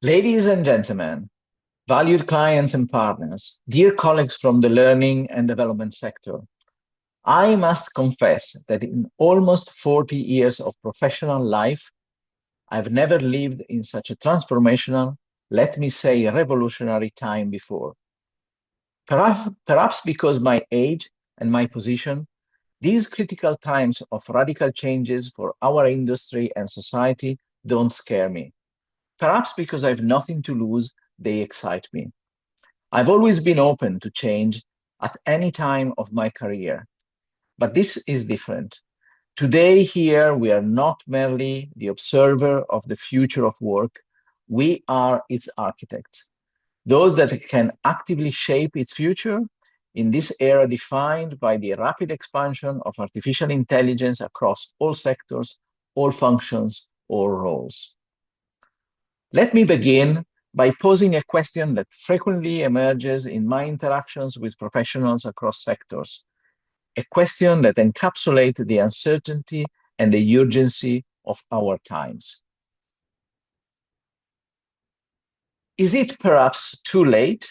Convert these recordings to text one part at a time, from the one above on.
Ladies and gentlemen, valued clients and partners, dear colleagues from the learning and development sector, I must confess that in almost 40 years of professional life, I've never lived in such a transformational, let me say revolutionary time before. Perhaps because my age and my position, these critical times of radical changes for our industry and society don't scare me. Perhaps because I have nothing to lose, they excite me. I've always been open to change at any time of my career, but this is different. Today, here, we are not merely the observer of the future of work, we are its architects, those that can actively shape its future in this era defined by the rapid expansion of artificial intelligence across all sectors, all functions, all roles. Let me begin by posing a question that frequently emerges in my interactions with professionals across sectors, a question that encapsulates the uncertainty and the urgency of our times. Is it perhaps too late?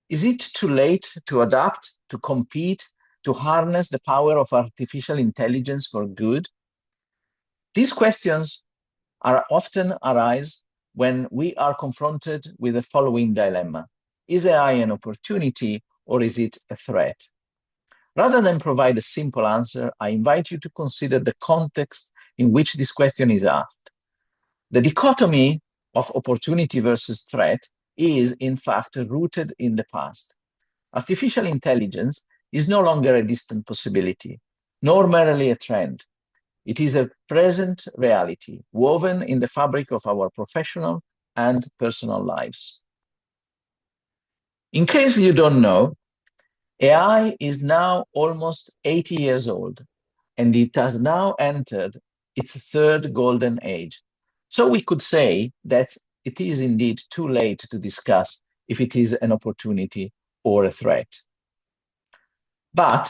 Is it too late to adapt, to compete, to harness the power of artificial intelligence for good? These questions are often arise when we are confronted with the following dilemma. Is AI an opportunity or is it a threat? Rather than provide a simple answer, I invite you to consider the context in which this question is asked. The dichotomy of opportunity versus threat is, in fact, rooted in the past. Artificial intelligence is no longer a distant possibility, nor merely a trend. It is a present reality woven in the fabric of our professional and personal lives. In case you don't know, AI is now almost 80 years old, and it has now entered its third golden age. So we could say that it is indeed too late to discuss if it is an opportunity or a threat. But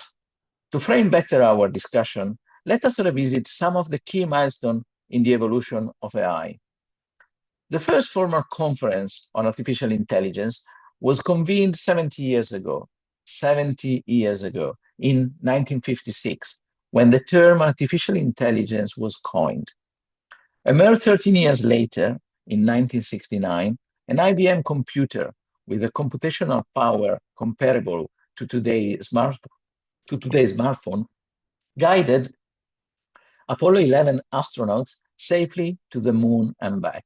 to frame better our discussion, let us revisit some of the key milestones in the evolution of AI. The first formal conference on artificial intelligence was convened 70 years ago, in 1956, when the term artificial intelligence was coined. A mere 13 years later, in 1969, an IBM computer with a computational power comparable to today's smartphone guided Apollo 11 astronauts safely to the moon and back,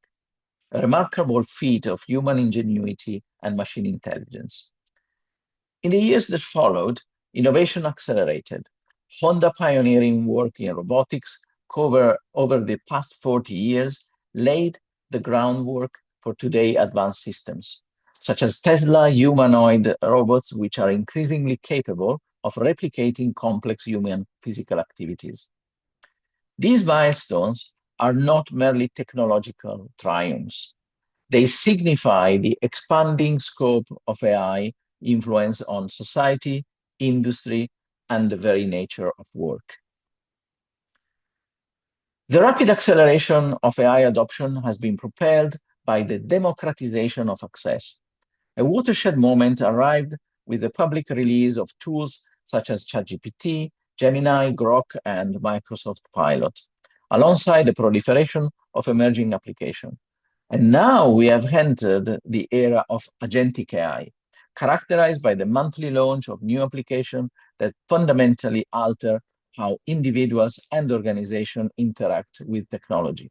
a remarkable feat of human ingenuity and machine intelligence. In the years that followed, innovation accelerated. Honda pioneering work in robotics over the past 40 years laid the groundwork for today's advanced systems, such as Tesla humanoid robots, which are increasingly capable of replicating complex human physical activities. These milestones are not merely technological triumphs. They signify the expanding scope of AI influence on society, industry, and the very nature of work. The rapid acceleration of AI adoption has been propelled by the democratization of access. A watershed moment arrived with the public release of tools such as ChatGPT, Gemini, Grok, and Microsoft Pilot, alongside the proliferation of emerging applications. And now we have entered the era of agentic AI, characterized by the monthly launch of new applications that fundamentally alter how individuals and organizations interact with technology.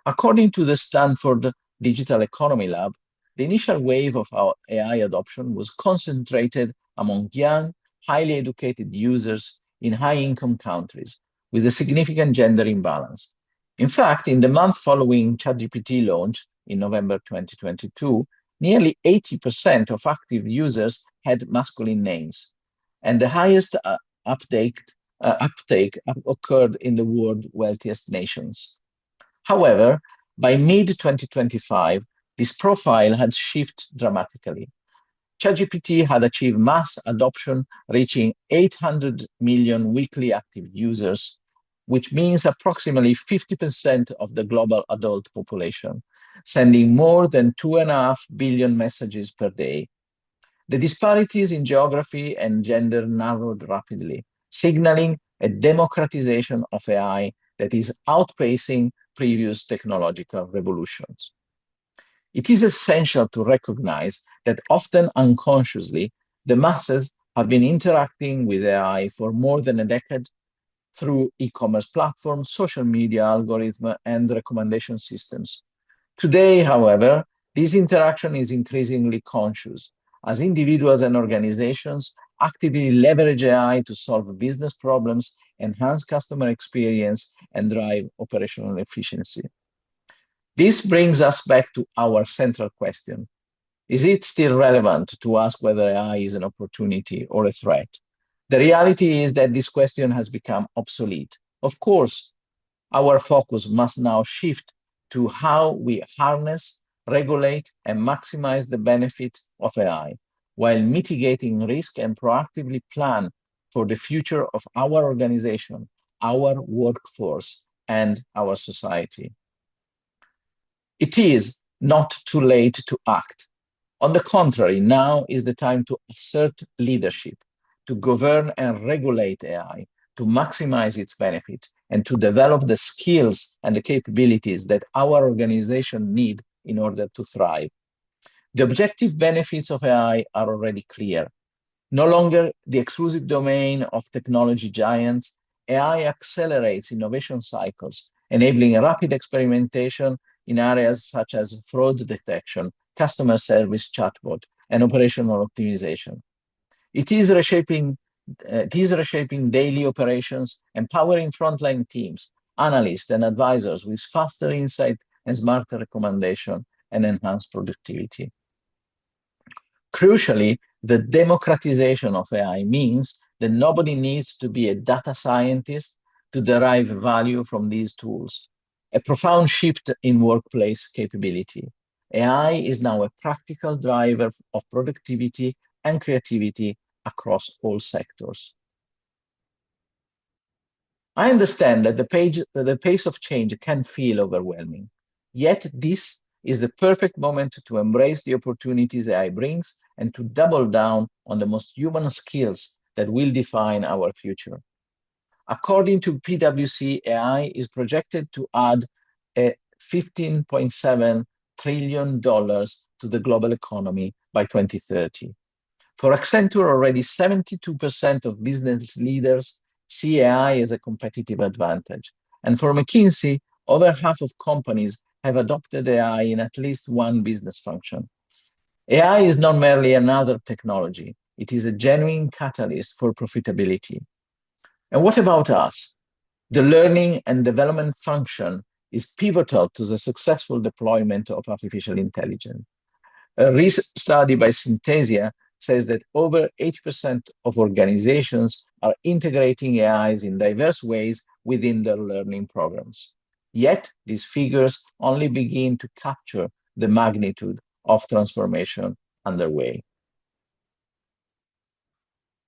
According to the Stanford Digital Economy Lab, the initial wave of our AI adoption was concentrated among young, highly educated users in high-income countries with a significant gender imbalance. In fact, in the month following ChatGPT launch in November 2022, nearly 80% of active users had masculine names, and the highest uptake occurred in the world's wealthiest nations. However, by mid-2025, this profile had shifted dramatically. ChatGPT had achieved mass adoption, reaching 800 million weekly active users, which means approximately 50% of the global adult population. sending more than 2.5 billion messages per day. The disparities in geography and gender narrowed rapidly, signaling a democratization of AI that is outpacing previous technological revolutions. It is essential to recognize that often unconsciously, the masses have been interacting with AI for more than a decade through e-commerce platforms, social media algorithms, and recommendation systems. Today, however, this interaction is increasingly conscious as individuals and organizations actively leverage AI to solve business problems, enhance customer experience, and drive operational efficiency. This brings us back to our central question. Is it still relevant to ask whether AI is an opportunity or a threat? The reality is that this question has become obsolete. Of course, our focus must now shift to how we harness, regulate, and maximize the benefit of AI while mitigating risk and proactively plan for the future of our organization, our workforce, and our society. It is not too late to act. On the contrary, now is the time to assert leadership, to govern and regulate AI, to maximize its benefit, and to develop the skills and the capabilities that our organization need in order to thrive. The objective benefits of AI are already clear. No longer the exclusive domain of technology giants, AI accelerates innovation cycles, enabling rapid experimentation in areas such as fraud detection, customer service chatbot, and operational optimization. It is reshaping, it is reshaping daily operations, empowering frontline teams, analysts, and advisors with faster insight and smarter recommendation and enhanced productivity. Crucially, the democratization of AI means that nobody needs to be a data scientist to derive value from these tools. A profound shift in workplace capability. AI is now a practical driver of productivity and creativity across all sectors. I understand that the pace of change can feel overwhelming. Yet this is the perfect moment to embrace the opportunities AI brings and to double down on the most human skills that will define our future. According to PwC, AI is projected to add a $15.7 trillion to the global economy by 2030. For Accenture, already 72% of business leaders see AI as a competitive advantage. And for McKinsey, over half of companies have adopted AI in at least one business function. AI is not merely another technology, it is a genuine catalyst for profitability. And what about us? The learning and development function is pivotal to the successful deployment of artificial intelligence. A recent study by Synthesia says that over 80% of organizations are integrating AIs in diverse ways within their learning programs. Yet, these figures only begin to capture the magnitude of transformation underway.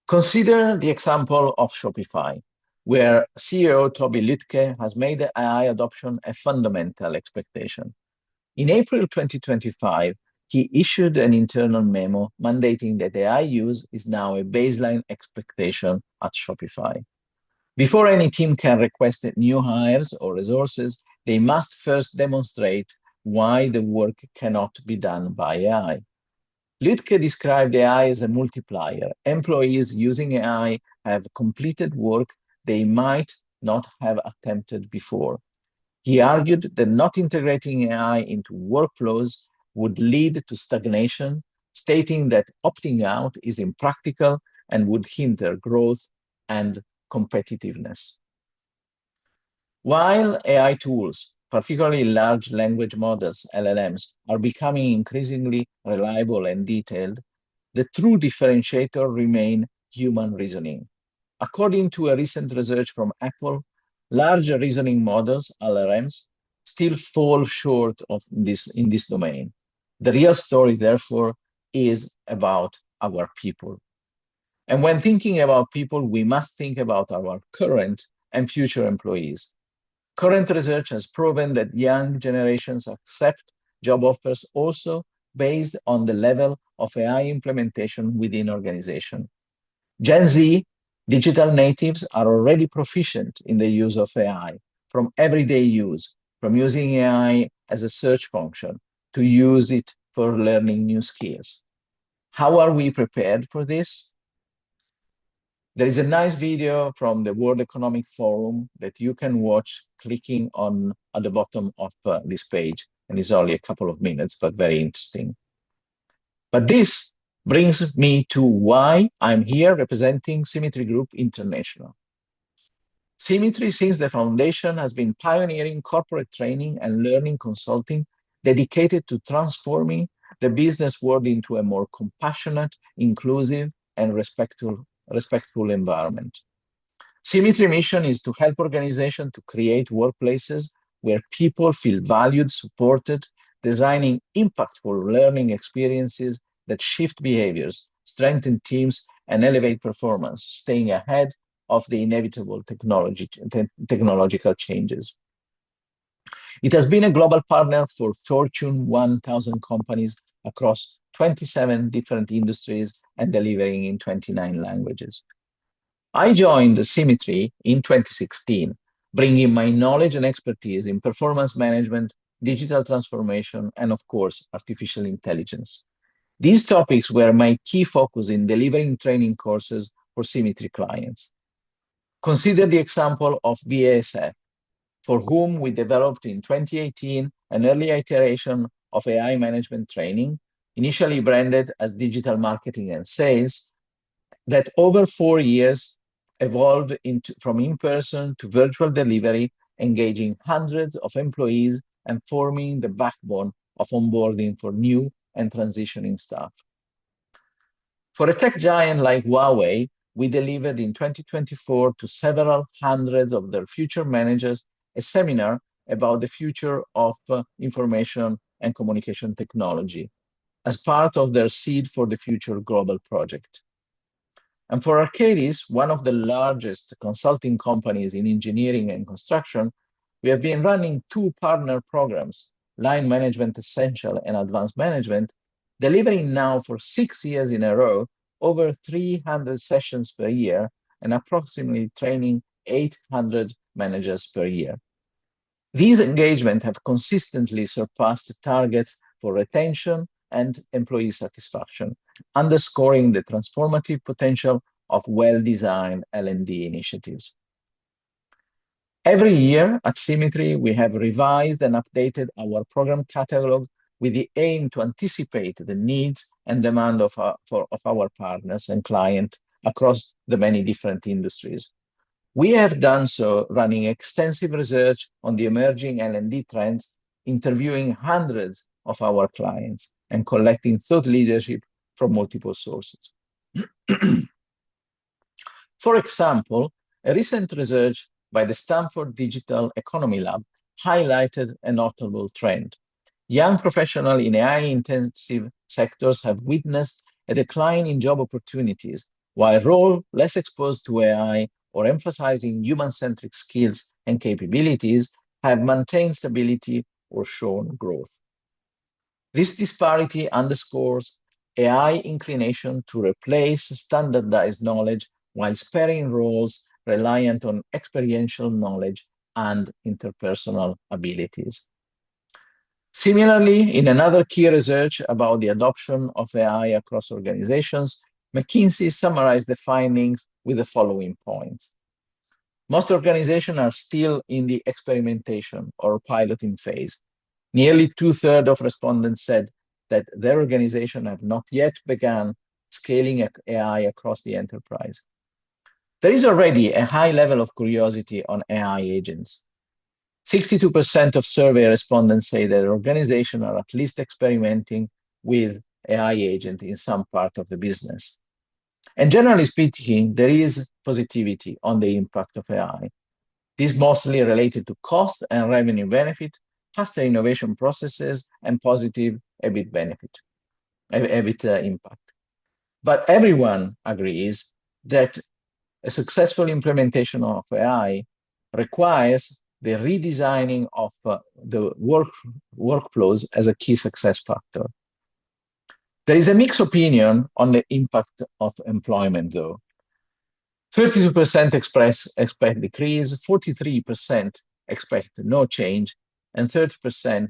Consider the example of Shopify, where CEO Toby Lütke has made AI adoption a fundamental expectation. In April 2025, he issued an internal memo mandating that AI use is now a baseline expectation at Shopify. Before any team can request new hires or resources, they must first demonstrate why the work cannot be done by AI. Lütke described AI as a multiplier. Employees using AI have completed work they might not have attempted before. He argued that not integrating AI into workflows would lead to stagnation, stating that opting out is impractical and would hinder growth and competitiveness. While AI tools, particularly large language models, LLMs, are becoming increasingly reliable and detailed, the true differentiator remains human reasoning. According to a recent research from Apple, large reasoning models, LLMs, still fall short of this in this domain. The real story, therefore, is about our people. And when thinking about people, we must think about our current and future employees. Current research has proven that young generations accept job offers also based on the level of AI implementation within organization. Gen Z digital natives are already proficient in the use of AI, from everyday use, from using AI as a search function to use it for learning new skills. How are we prepared for this? There is a nice video from the World Economic Forum that you can watch clicking on at the bottom of this page. And it's only a couple of minutes, but very interesting. But this brings me to why I'm here representing Simitri Group International. Simitri, since the foundation, has been pioneering corporate training and learning consulting dedicated to transforming the business world into a more compassionate, inclusive, and respectful environment. Simitri mission is to help organizations to create workplaces where people feel valued, supported, designing impactful learning experiences that shift behaviors, strengthen teams, and elevate performance, staying ahead of the inevitable technological changes. It has been a global partner for Fortune 1000 companies across 27 different industries and delivering in 29 languages. I joined Simitri in 2016, bringing my knowledge and expertise in performance management, digital transformation, and of course, artificial intelligence. These topics were my key focus in delivering training courses for Simitri clients. Consider the example of BASF, for whom we developed in 2018 an early iteration of AI management training, initially branded as digital marketing and sales, that over 4 years evolved from in-person to virtual delivery, engaging hundreds of employees and forming the backbone of onboarding for new and transitioning staff. For a tech giant like Huawei, we delivered in 2024 to several hundreds of their future managers a seminar about the future of information and communication technology as part of their Seed for the Future global project. And for Arcadis, one of the largest consulting companies in engineering and construction, we have been running two partner programs, Line Management Essential and Advanced Management, delivering now for 6 years in a row over 300 sessions per year and approximately training 800 managers per year. These engagements have consistently surpassed targets for retention and employee satisfaction, underscoring the transformative potential of well-designed L&D initiatives. Every year at Simitri, we have revised and updated our program catalog with the aim to anticipate the needs and demand of our partners and clients across the many different industries. We have done so running extensive research on the emerging L&D trends, interviewing hundreds of our clients, and collecting thought leadership from multiple sources. For example, a recent research by the Stanford Digital Economy Lab highlighted a notable trend. Young professionals in AI-intensive sectors have witnessed a decline in job opportunities, while roles less exposed to AI or emphasizing human-centric skills and capabilities have maintained stability or shown growth. This disparity underscores AI inclination to replace standardized knowledge while sparing roles reliant on experiential knowledge and interpersonal abilities. Similarly, in another key research about the adoption of AI across organizations, McKinsey summarized the findings with the following points. Most organizations are still in the experimentation or piloting phase. Nearly 2/3 of respondents said that their organization have not yet begun scaling AI across the enterprise. There is already a high level of curiosity on AI agents. 62% of survey respondents say that their organization are at least experimenting with AI agent in some part of the business. And generally speaking, there is positivity on the impact of AI. This is mostly related to cost and revenue benefit, faster innovation processes, and positive EBIT impact. But everyone agrees that a successful implementation of AI requires the redesigning of the workflows as a key success factor. There is a mixed opinion on the impact of employment, though. 32% expect decrease, 43% expect no change, and 13%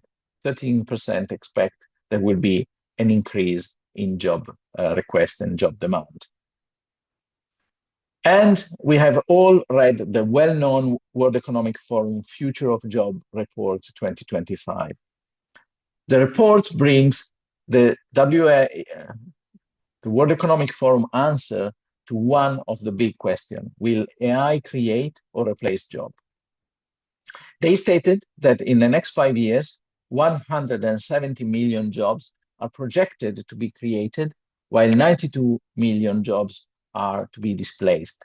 expect there will be an increase in job request and job demand. And we have all read the well-known World Economic Forum Future of Job Report 2025. The report brings the World Economic Forum answer to one of the big questions: will AI create or replace jobs? They stated that in the next 5 years, 170 million jobs are projected to be created, while 92 million jobs are to be displaced,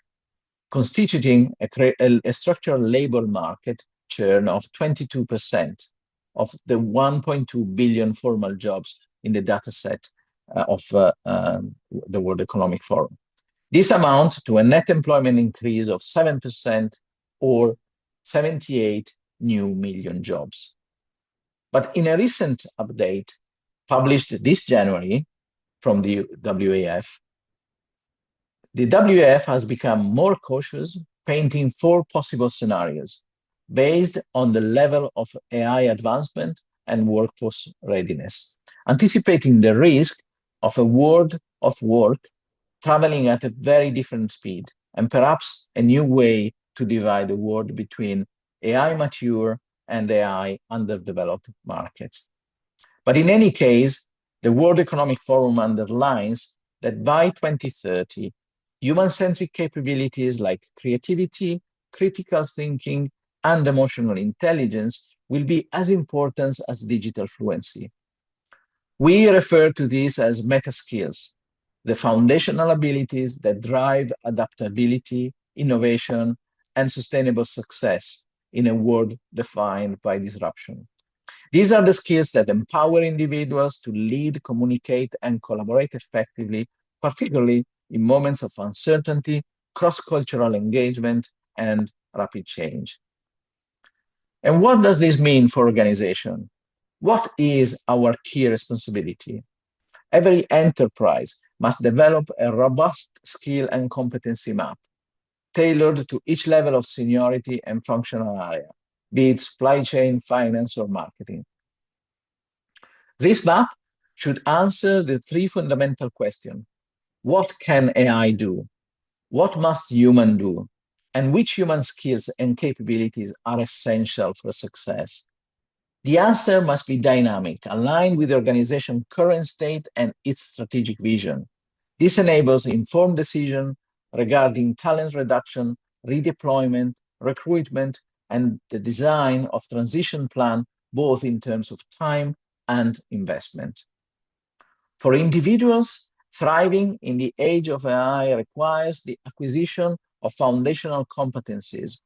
constituting a structural labor market churn of 22% of the 1.2 billion formal jobs in the dataset of the World Economic Forum. This amounts to a net employment increase of 7% or 78 new million jobs. But in a recent update published this January from the WEF, the WEF has become more cautious, painting 4 possible scenarios based on the level of AI advancement and workforce readiness, anticipating the risk of a world of work traveling at a very different speed, and perhaps a new way to divide the world between AI mature and AI underdeveloped markets. But in any case, the World Economic Forum underlines that by 2030, human-centric capabilities like creativity, critical thinking, and emotional intelligence will be as important as digital fluency. We refer to these as meta skills, the foundational abilities that drive adaptability, innovation, and sustainable success in a world defined by disruption. These are the skills that empower individuals to lead, communicate, and collaborate effectively, particularly in moments of uncertainty, cross-cultural engagement, and rapid change. And what does this mean for organization? What is our key responsibility? Every enterprise must develop a robust skill and competency map, tailored to each level of seniority and functional area, be it supply chain, finance, or marketing. This map should answer the 3 fundamental questions. What can AI do? What must human do? And which human skills and capabilities are essential for success? The answer must be dynamic, aligned with the organization's current state and its strategic vision. This enables informed decision regarding talent reduction, redeployment, recruitment, and the design of transition plan, both in terms of time and investment. For individuals, thriving in the age of AI requires the acquisition of foundational competencies.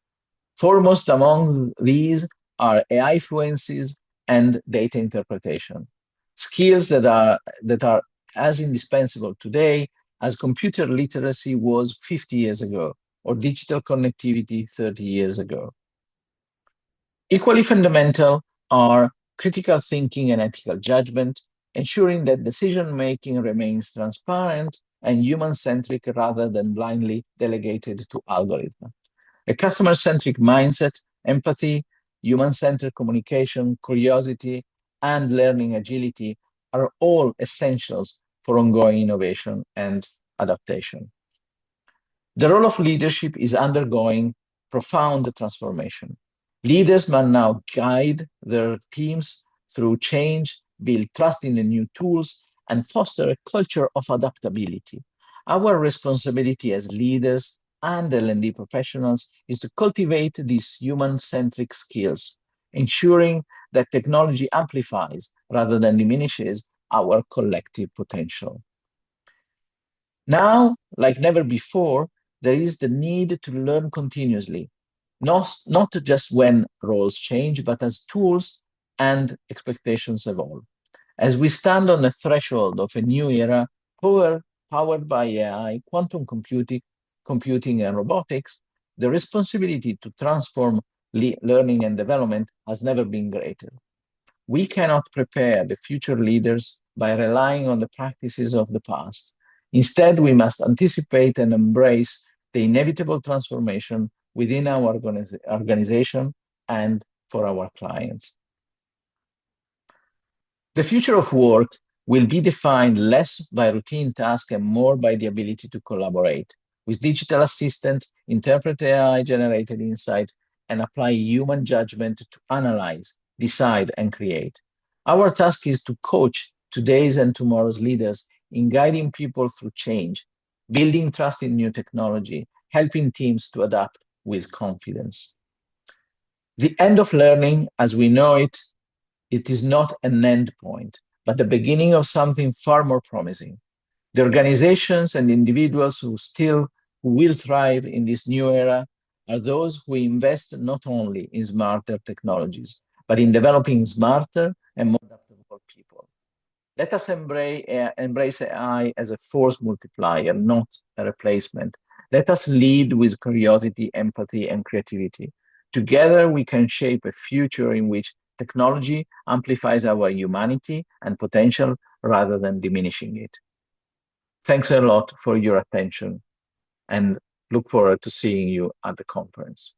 Foremost among these are AI fluencies and data interpretation, skills that are as indispensable today as computer literacy was 50 years ago, or digital connectivity 30 years ago. Equally fundamental are critical thinking and ethical judgment, ensuring that decision-making remains transparent and human-centric rather than blindly delegated to algorithms. A customer-centric mindset, empathy, human-centered communication, curiosity, and learning agility are all essentials for ongoing innovation and adaptation. The role of leadership is undergoing profound transformation. Leaders must now guide their teams through change, build trust in the new tools, and foster a culture of adaptability. Our responsibility as leaders and L&D professionals is to cultivate these human-centric skills, ensuring that technology amplifies rather than diminishes our collective potential. Now, like never before, there is the need to learn continuously, not just when roles change, but as tools and expectations evolve. As we stand on the threshold of a new era, powered by AI, quantum computing, and robotics, the responsibility to transform learning and development has never been greater. We cannot prepare the future leaders by relying on the practices of the past. Instead, we must anticipate and embrace the inevitable transformation within our organization and for our clients. The future of work will be defined less by routine tasks and more by the ability to collaborate with digital assistants, interpret AI generated insight, and apply human judgment to analyze, decide, and create. Our task is to coach today's and tomorrow's leaders in guiding people through change, building trust in new technology, helping teams to adapt with confidence. The end of learning, as we know it, it is not an end point, but the beginning of something far more promising. The organizations and individuals who will thrive in this new era are those who invest not only in smarter technologies, but in developing smarter and more adaptable people. Let us embrace AI as a force multiplier, not a replacement. Let us lead with curiosity, empathy, and creativity. Together, we can shape a future in which technology amplifies our humanity and potential rather than diminishing it. Thanks a lot for your attention and look forward to seeing you at the conference.